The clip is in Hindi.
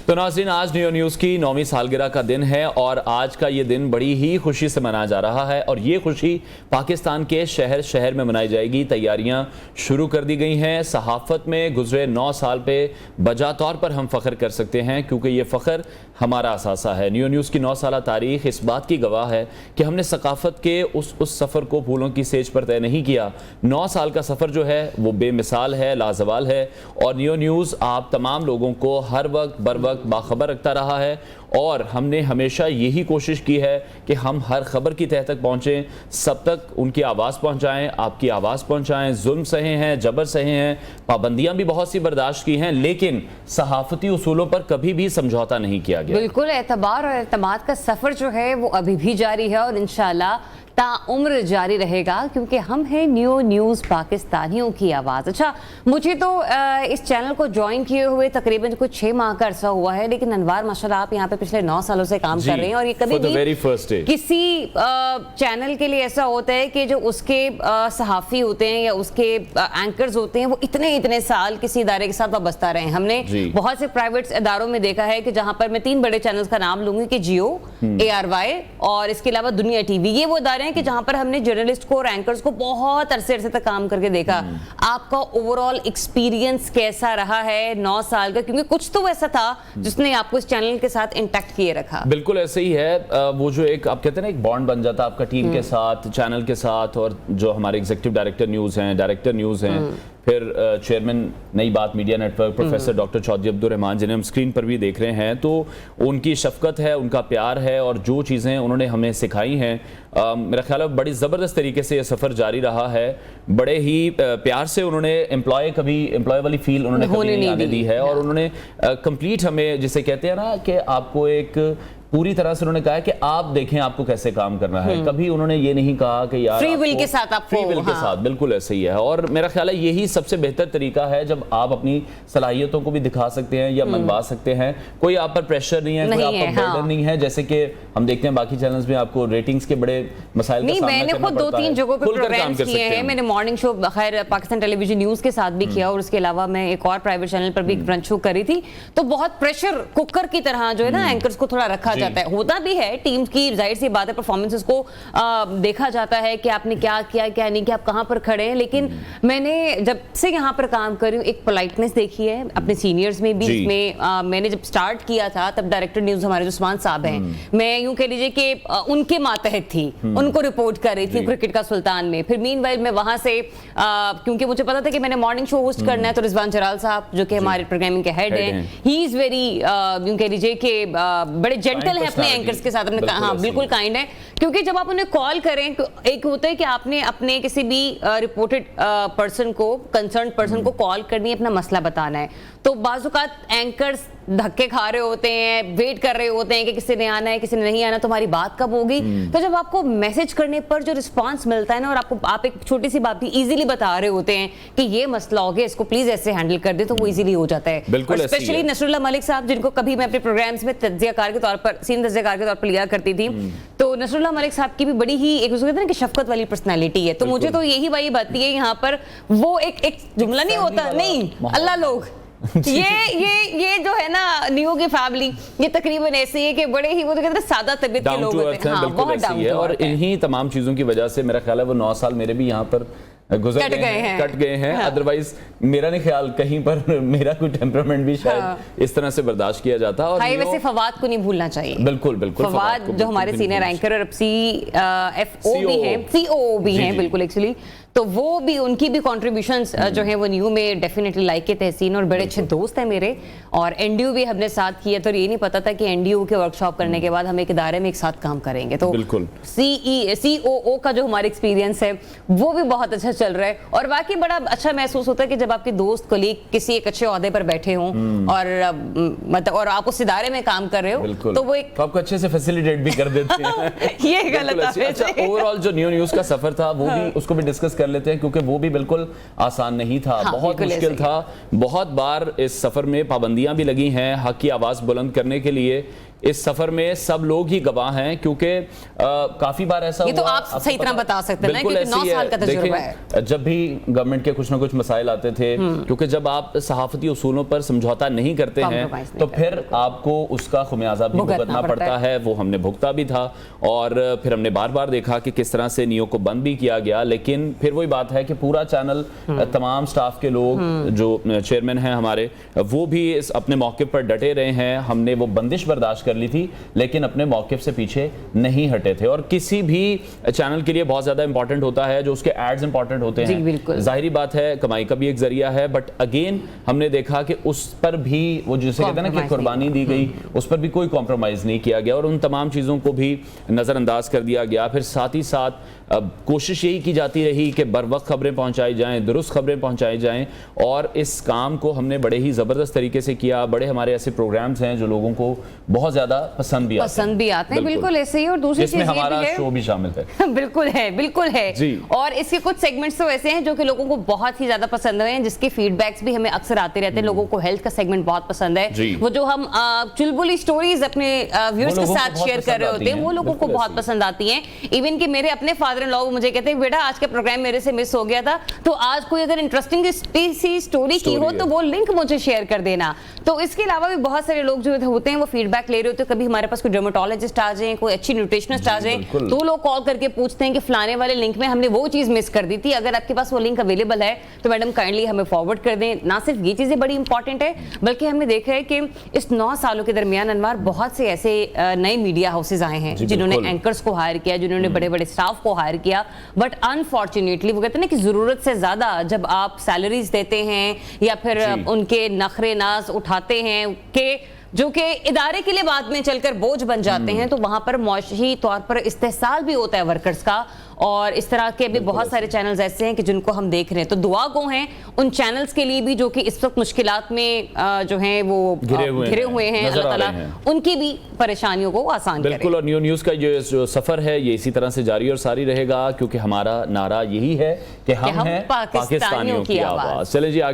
तो नाज़रीन, आज नियो न्यूज़ की 9वीं सालगिरह का दिन है और आज का ये दिन बड़ी ही खुशी से मनाया जा रहा है और ये खुशी पाकिस्तान के शहर शहर में मनाई जाएगी। तैयारियां शुरू कर दी गई हैं। सहाफ़त में गुजरे 9 साल पे बजा तौर पर हम फ़ख्र कर सकते हैं क्योंकि ये फ़ख्र हमारा असासा है। नियो न्यूज़ की 9 साला तारीख इस बात की गवाह है कि हमने सकाफ़त के उस सफ़र को फूलों की सेज पर तय नहीं किया। 9 साल का सफ़र जो है वो बेमिसाल है, लाजवाल है और नियो न्यूज़ आप तमाम लोगों को हर वक्त बर वक्त बाखबर रखता रहा है और हमने हमेशा यही कोशिश की है कि हम हर खबर की तह तक पहुँचें, सब तक उनकी आवाज़ पहुँचाएँ, आपकी आवाज़ पहुँचाएँ। जुल्म सहे हैं, जबर सहे हैं, पाबंदियाँ भी बहुत सी बर्दाश्त की हैं, लेकिन सहाफ़ती उसूलों पर कभी भी समझौता नहीं किया गया। बिल्कुल, एतबार और एतमाद का सफ़र जो है वो अभी भी जारी है और इंशाल्लाह ताउम्र जारी रहेगा क्योंकि हम हैं नियो न्यूज़, पाकिस्तानियों की आवाज़। अच्छा, मुझे तो इस चैनल को ज्वाइन किए हुए तकरीबन कुछ 6 माह का अरसा हुआ है, लेकिन अनवार माशाल्लाह आप यहाँ पे पिछले 9 सालों से काम कर रहे हैं और ये कभी भी किसी चैनल के लिए ऐसा होता है कि जो उसके सहाफ़ी होते हैं या उसके एंकर्स होते हैं वो इतने साल किसी इदारे के साथ वाबस्ता रहे हैं। हमने बहुत से प्राइवेट इदारों में देखा है कि जहाँ पर मैं 3 बड़े चैनल्स का नाम लूंगी कि जियो, ARY और इसके अलावा दुनिया टीवी, ये वो इदारे कि जहां पर हमने जर्नलिस्ट को और एंकर्स को बहुत अरसे तक काम करके देखा। आपका ओवरऑल एक्सपीरियंस कैसा रहा है 9 साल का, क्योंकि कुछ तो ऐसा था जिसने आपको इस चैनल के साथ इंटैक्ट किए रखा। बिल्कुल ऐसे ही है। वो जो एक आप कहते हैं ना एक बॉन्ड बन जाता आपका टीम के साथ, चैनल के साथ, और जो हमारे एग्जीक्यूटिव डायरेक्टर न्यूज़ हैं, डायरेक्टर न्यूज़ हैं, फिर चेयरमैन नई बात media network professor doctor Chaudhary Abdul Rahman जिन्हें हम स्क्रीन पर भी देख रहे हैं, तो उनकी शफकत है, उनका प्यार है और जो चीज़ें उन्होंने हमें सिखाई हैं, मेरा ख्याल है बड़ी ज़बरदस्त तरीके से ये सफ़र जारी रहा है। बड़े ही प्यार से उन्होंने एम्प्लॉय वाली फील उन्होंने कभी नहीं आने दी है और उन्होंने कंप्लीट हमें जिसे कहते हैं ना कि आपको एक पूरी तरह से उन्होंने कहा है कि आप देखें आपको कैसे काम करना है। कभी उन्होंने ये नहीं कहा कि यार फ्री विल के साथ आपको, फ्री विल के साथ, बिल्कुल ऐसे ही है। और मेरा ख्याल है यही सबसे बेहतर तरीका है जब आप अपनी सलाहियतों को भी दिखा सकते हैं या मनवा सकते हैं। कोई आप पर प्रेशर नहीं है, कोई आप पर बर्डन नहीं है। जैसे कि हम देखते हैं बाकी चैनल्स में आपको रेटिंग्स के बड़े मसाइल का सामना करना पड़ता है। मैंने खुद 2-3 जगहों पे प्रोग्राम्स किए हैं। मैंने मॉर्निंग शो खैर पाकिस्तान टेलीविजन न्यूज़ के साथ भी किया और उसके अलावा मैं एक और प्राइवेट चैनल पर भी ब्रंच शो करी थी। तो बहुत प्रेशर कुकर की तरह जो है ना एंकर्स को थोड़ा रखा जाता है। होता भी है, टीम की जाहिर सी बात है, परफॉर्मेंसेस को देखा जाता है कि आपने क्या किया क्या नहीं किया, आप कहां पर खड़े हैं। लेकिन मैंने जब से यहां पर काम कर रही हूं एक पोलाइटनेस देखी है अपने सीनियर्स में भी। इसमें मैंने जब स्टार्ट किया था तब डायरेक्टर न्यूज़ हमारे जो उस्मान साहब हैं, मैं यूं कह लीजिए कि उनके मातहत थी, उनको रिपोर्ट कर रही थी क्रिकेट का सुल्तान में। फिर मीनवाइल मैं वहां से क्योंकि मुझे पता था कि मैंने मॉर्निंग शो होस्ट करना है, तो रिजवान जलाल साहब जो कि हमारे प्रोग्रामिंग के हेड हैं, ही इज वेरी यूं कह लीजिए कि बड़े जेंटल है अपने एंकर्स के साथ। हमने कहा हाँ बिल्कुल काइंड है, क्योंकि जब आप उन्हें कॉल करें, एक होता है कि आपने अपने किसी भी रिपोर्टेड पर्सन को, कंसर्न पर्सन को कॉल करनी है, अपना मसला बताना है, तो बाज़-औक़ात एंकर्स धक्के खा रहे होते हैं, वेट कर रहे होते हैं कि किसी ने आना है, किसी ने नहीं आना, तुम्हारी बात कब होगी। तो जब आपको मैसेज करने पर जो रिस्पांस मिलता है ना और आप एक छोटी सी बात भी इजीली बता रहे होते हैं कि ये मसला हो गया, इसको प्लीज ऐसे हैंडल कर दे, तो वो इजीली हो जाता है। स्पेशली नसरुल्लाह मलिक साहब, जिनको कभी मैं अपने प्रोग्राम्स में तज्ज़ियाकार के तौर पर, सीनियर तज्ज़ियाकार के तौर पर लिया करती थी, तो नसरुल्लाह मलिक साहब की भी बड़ी ही एक कहते हैं ना कि शफकत वाली पर्सनैलिटी है। तो मुझे तो यही वही बात है यहाँ पर, वो एक जुमला नहीं होता, नहीं अल्लाह लोग ये जो है ना नियो की फैमिली, ये तकरीबन ऐसी है कि बड़े ही वो तो कहते हैं सादा तबीयत के लोग होते हैं। हाँ, बहुत डाउन टू अर्थ है और इन्हीं तमाम चीजों की वजह से मेरा ख्याल है वो 9 साल मेरे भी यहाँ पर कट गए हैं। अदरवाइज मेरा नहीं ख्याल कहीं पर मेरा कोई टेम्परामेंट भी शायद इस तरह से बर्दाश्त किया जाता। और वैसे फवाद को नहीं भूलना चाहिए। बिल्कुल फवाद जो हमारे सीनियर एंकर और CFO भी हैं, COO भी हैं, बिल्कुल एक्चुअली, तो वो भी, उनकी भी कॉन्ट्रीब्यूशंस जो है वो न्यू में डेफिनेटली लाइक के तहसीन और बड़े अच्छे दोस्त हैं मेरे। और NDU भी हमने साथ किया, तो ये नहीं पता था कि NDU के वर्कशॉप करने के बाद हम एक इदारे में एक साथ काम करेंगे। तो COO का जो हमारा एक्सपीरियंस है वो भी बहुत अच्छा चल रहा है और वाकई बड़ा अच्छा महसूस होता है कि जब आपके दोस्त कोलीग किसी एक अच्छे ओहदे पर बैठे हों और मतलब और आप उस इदारे में काम कर रहे हो, तो वो एक आपको अच्छे से फैसिलिटेट भी कर देते हैं। ये गलत है। अच्छा, ओवरऑल जो नियो न्यूज़ का सफर था वो भी, उसको भी डिस्कस कर लेते हैं क्योंकि वो भी बिल्कुल आसान नहीं था। बहुत मुश्किल था। बहुत बार इस सफर में पाबंदियां भी लगी हैं हक की आवाज़ बुलंद करने के लिए इस सफर में सब लोग ही गवाह हैं, क्योंकि काफी बार ऐसा ये तो आप सही तरह बता सकते हैं ना, क्योंकि 9 साल का तजुर्बा है। जब भी गवर्नमेंट के कुछ ना कुछ मसाइल आते थे, क्योंकि जब आप सहाफती उसूलों पर समझौता नहीं करते हैं तो फिर आपको उसका खुमियाजा भी भुगतना पड़ता है। वो हमने भुगता भी था और फिर हमने बार बार देखा कि किस तरह से नियो को बंद भी किया गया। लेकिन फिर वही बात है कि पूरा चैनल, तमाम स्टाफ के लोग, जो चेयरमैन हैं हमारे, वो भी अपने मौक़िफ़ पर डटे रहे हैं। हमने वो बंदिश बर्दाश्त कर ली थी लेकिन अपने मौक़िफ़ से पीछे नहीं हटे थे। और किसी भी चैनल के लिए बहुत ज़्यादा इंपॉर्टेंट होता है जो उसके एड्स इंपॉर्टेंट होते हैं, जाहिरी बात है कमाई का भी एक जरिया है, बट अगेन हमने देखा कि उस पर भी वो जिसे कहते हैं ना कि कुर्बानी दी गई, उस पर भी कोई कॉम्प्रोमाइज़ नहीं किया गया और उन तमाम चीज़ों को भी नज़रअंदाज कर दिया गया। फिर साथ ही साथ कोशिश यही की जाती रही कि बर वक्त खबरें पहुंचाई जाएं, दुरुस्त खबरें पहुंचाई जाएं, और इस काम को हमने बड़े ही ज़बरदस्त तरीके से किया। बड़े हमारे ऐसे प्रोग्राम्स हैं जो लोगों को बहुत ज़्यादा पसंद भी आते हैं। बिल्कुल ऐसे ही। और दूसरी चीज़ हमारा शो भी शामिल है। बिल्कुल है जी। और इसके कुछ सेगमेंट्स तो ऐसे हैं जो कि लोगों को बहुत ही ज़्यादा पसंद हैं, जिसके फीडबैक्स भी हमें अक्सर आते रहते हैं। लोगों को हेल्थ का सेगमेंट बहुत पसंद है, वो जो हम चुलबुली स्टोरीज अपने व्यूअर्स के साथ शेयर कर रहे होते हैं, वो लोगों को बहुत पसंद आती हैं। इवन कि मेरे अपने फादर इन लॉ मुझे कहते हैं, बेटा आज का प्रोग्राम मेरे से मिस हो गया था, तो आज कोई अगर इंटरेस्टिंग सी स्टोरी की हो तो वो लिंक मुझे शेयर कर देना। तो इसके अलावा भी बहुत सारे लोग जो होते हैं वो फीडबैक ले रहे होते हैं। कभी हमारे पास कोई डर्मेटोलॉजिस्ट आ जाए, कोई अच्छी न्यूट्रिशनिस्ट आ जाए, तो लोग कॉल करके पूछते हैं कि फलाने वाले लिंक में हमने वो चीज मिस कर दी थी, अगर आपके पास वो लिंक अवेलेबल है तो मैडम काइंडली हमें फॉरवर्ड कर दें। ना सिर्फ ये चीजें बड़ी इंपॉर्टेंट है, बल्कि हमने देखा है कि इस 9 सालों के दरमियान अनवार बहुत से ऐसे नए मीडिया हाउसेज आए हैं जिन्होंने एंकर्स को हायर किया, जिन्होंने बड़े बड़े स्टाफ को हायर किया। बट अनफॉर्चुनेटली वो कहते हैं ना कि जरूरत से ज्यादा जब आप सैलरीज देते हैं या फिर उनके नखरे नाज उठाते हैं कि जो कि इदारे के लिए बाद में चलकर बोझ बन जाते हैं, तो वहां पर मुआशी तौर पर इस्तेहसाल भी होता है वर्कर्स का। और इस तरह के भी बहुत सारे चैनल्स ऐसे हैं कि जिनको हम देख रहे हैं, तो दुआ गो हैं उन चैनल्स के लिए भी जो कि इस वक्त मुश्किलात में जो हैं वो घिरे हुए हैं। अल्लाह ताला उनकी भी परेशानियों को आसान करे। बिल्कुल। और न्यूज़ का जो सफर है ये इसी तरह से जारी और सारी रहेगा, क्योंकि हमारा नारा यही है कि हम हैं पाकिस्तानियों की आवाज़। चले जी।